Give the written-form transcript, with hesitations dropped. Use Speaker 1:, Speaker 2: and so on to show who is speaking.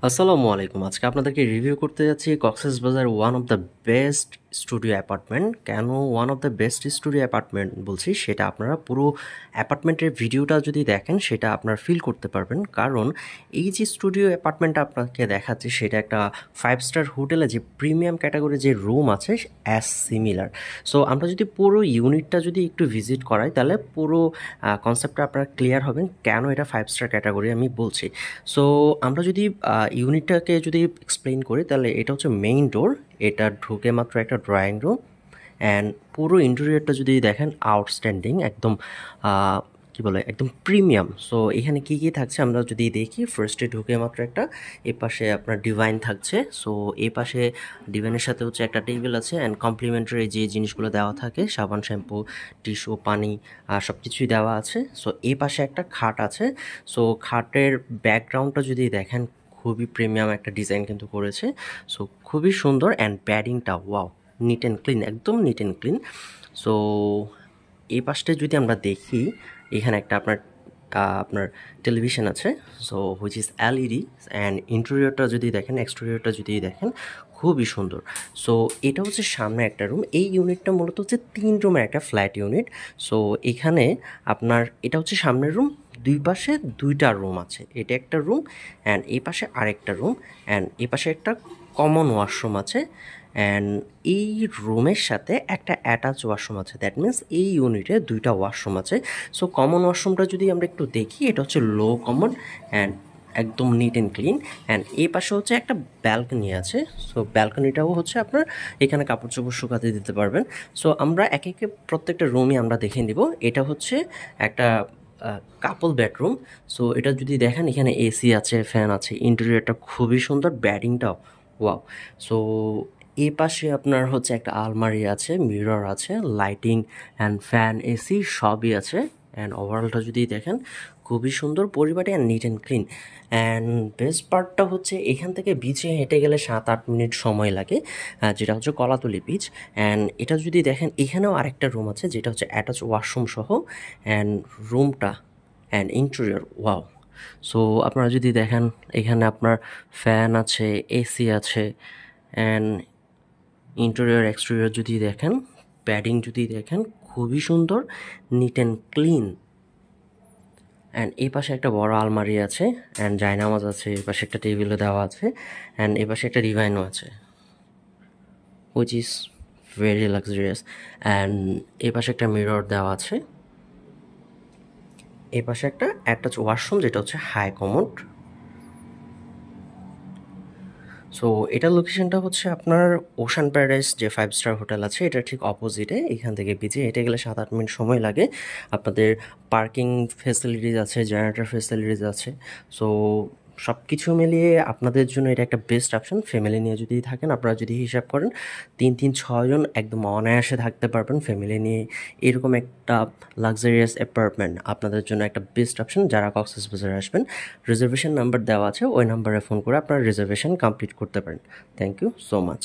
Speaker 1: আসসালামু আলাইকুম। আজকে আপনাদেরকে রিভিউ করতে যাচ্ছি Cox's Bazar one of the best studio apartment. কেন one of the best studio apartment বলছি, সেটা আপনারা পুরো অ্যাপার্টমেন্টের ভিডিওটা যদি দেখেন সেটা আপনারা ফিল করতে পারবেন। কারণ এই যে স্টুডিও অ্যাপার্টমেন্টটা আপনাকে দেখাচ্ছি সেটা একটা 5 স্টার হোটেলে যে প্রিমিয়াম ক্যাটাগরি যে রুম আছে অ্যাজ সিমিলার। সো আমরা যদি পুরো ইউনিটটা যদি একটু ভিজিট করাই তাহলে পুরো কনসেপ্টটা আপনারা ক্লিয়ার হবেন কেন এটা 5 স্টার ক্যাটাগরি আমি বলছি। সো আমরা যদি ইউনিটটাকে যদি এক্সপ্লেইন করি তাহলে এটা হচ্ছে মেইন ডোর। এটা ঢুকে মাত্র একটা ড্রয়িং রুম অ্যান্ড পুরো ইন্টেরিয়রটা যদি দেখেন আউটস্ট্যান্ডিং একদম কি বলে একদম প্রিমিয়াম। সো এখানে কি কি থাকছে আমরা যদি দেখি, ফার্স্টে ঢুকে মাত্র একটা এ পাশে আপনার ডিভাইন থাকছে। সো এই পাশে ডিভাইনের সাথে হচ্ছে একটা টেবিল আছে অ্যান্ড কমপ্লিমেন্টারি যে জিনিসগুলো দেওয়া থাকে সাবান, শ্যাম্পু, টিস্যু, পানি সব কিছুই দেওয়া আছে। সো এই পাশে একটা খাট আছে। সো খাটের ব্যাকগ্রাউন্ডটা যদি দেখেন খুবই প্রিমিয়াম একটা ডিজাইন কিন্তু করেছে। সো খুবই সুন্দর অ্যান্ড প্যাডিংটা ওয়াও, নিট অ্যান্ড ক্লিন, একদম নিট অ্যান্ড ক্লিন। সো এই পাশটা যদি আমরা দেখি, এখানে একটা আপনার টেলিভিশন আছে। So which is LED and ইন্টেরিয়রটা যদি দেখেন, এক্সটেরিয়রটা যদি দেখেন খুবই সুন্দর। সো এটা হচ্ছে সামনে একটা রুম। এই ইউনিটটা মূলত হচ্ছে 3 রুমের একটা ফ্ল্যাট ইউনিট। সো এখানে আপনার এটা হচ্ছে সামনের রুম, দুই পাশে দুইটা রুম আছে। এটা একটা রুম অ্যান্ড এই পাশে আরেকটা রুম অ্যান্ড এই পাশে একটা কমন ওয়াশরুম আছে অ্যান্ড এই রুমের সাথে একটা অ্যাটাচ ওয়াশরুম আছে। দ্যাট মিন্স এই ইউনিটে দুইটা ওয়াশরুম আছে। সো কমন ওয়াশরুমটা যদি আমরা একটু দেখি, এটা হচ্ছে লো কমন অ্যান্ড একদম নিট অ্যান্ড ক্লিন অ্যান্ড এই পাশে হচ্ছে একটা ব্যালকনি আছে। সো ব্যালকনিটাও হচ্ছে আপনার এখানে কাপড় চোপড় শুকাতে দিতে পারবেন। সো আমরা একে একে প্রত্যেকটা রুমই আমরা দেখে নিব। এটা হচ্ছে একটা কাপল বেডরুম। সো এটা যদি দেখেন এখানে এসি আছে, ফ্যান আছে, ইন্টেরিয়রটা খুবই সুন্দর, ব্যাডিংটাও ওয়াও। সো এই পাশে আপনার হচ্ছে একটা আলমারি আছে, মিরর আছে, লাইটিং অ্যান্ড ফ্যান, এসি সবই আছে অ্যান্ড ওভারঅলটা যদি দেখেন খুবই সুন্দর পরিপাটি and NEET and clean. And best পার্টটা হচ্ছে এখান থেকে বিচে হেঁটে গেলে 7-8 মিনিট সময় লাগে, যেটা হচ্ছে কলাতলি বিচ। অ্যান্ড এটা যদি দেখেন এখানেও আরেকটা রুম আছে যেটা হচ্ছে অ্যাটাচ ওয়াশরুম সহ অ্যান্ড রুমটা অ্যান্ড ইন্টেরিয়র ওয়াও। সো আপনারা যদি দেখেন এখানে আপনার ফ্যান আছে, এসি আছে অ্যান্ড ইন্টেরিয়র এক্সটেরিয়র যদি দেখেন, প্যাডিং যদি দেখেন খুবই সুন্দর, নিট অ্যান্ড ক্লিন। অ্যান্ড এই পাশে একটা বড় আলমারি আছে অ্যান্ড জায়নামাজ আছে, এই পাশে একটা টেবিলও দেওয়া আছে অ্যান্ড এই পাশে একটা ডিভাইনও আছে which is very luxurious. And এই পাশে একটা মিরর দেওয়া আছে। এই পাশে একটা অ্যাটাচ ওয়াশরুম যেটা হচ্ছে হাই কমোড। সো এটার লোকেশনটা হচ্ছে আপনার ওশান প্যারাডাইস যে 5 স্টার হোটেল আছে এটা ঠিক অপোজিটে। এখান থেকে বিচে হেঁটে গেলে 7-8 মিনিট সময় লাগে। আপনাদের পার্কিং ফেসিলিটিস আছে, জেনারেটর ফেসিলিটিস আছে। সো সব কিছু মিলিয়ে আপনাদের জন্য এটা একটা বেস্ট অপশন। ফ্যামিলি নিয়ে যদি থাকেন, আপনারা যদি হিসাব করেন 3-6 জন একদম অনায়াসে থাকতে পারবেন ফ্যামিলি নিয়ে। এরকম একটা লাক্সারিয়াস অ্যাপার্টমেন্ট আপনাদের জন্য একটা বেস্ট অপশন যারা কক্সবাজারে আসবেন। রিজার্ভেশন নাম্বার দেওয়া আছে, ওই নাম্বারে ফোন করে আপনারা রিজার্ভেশন কমপ্লিট করতে পারেন। Thank you so much.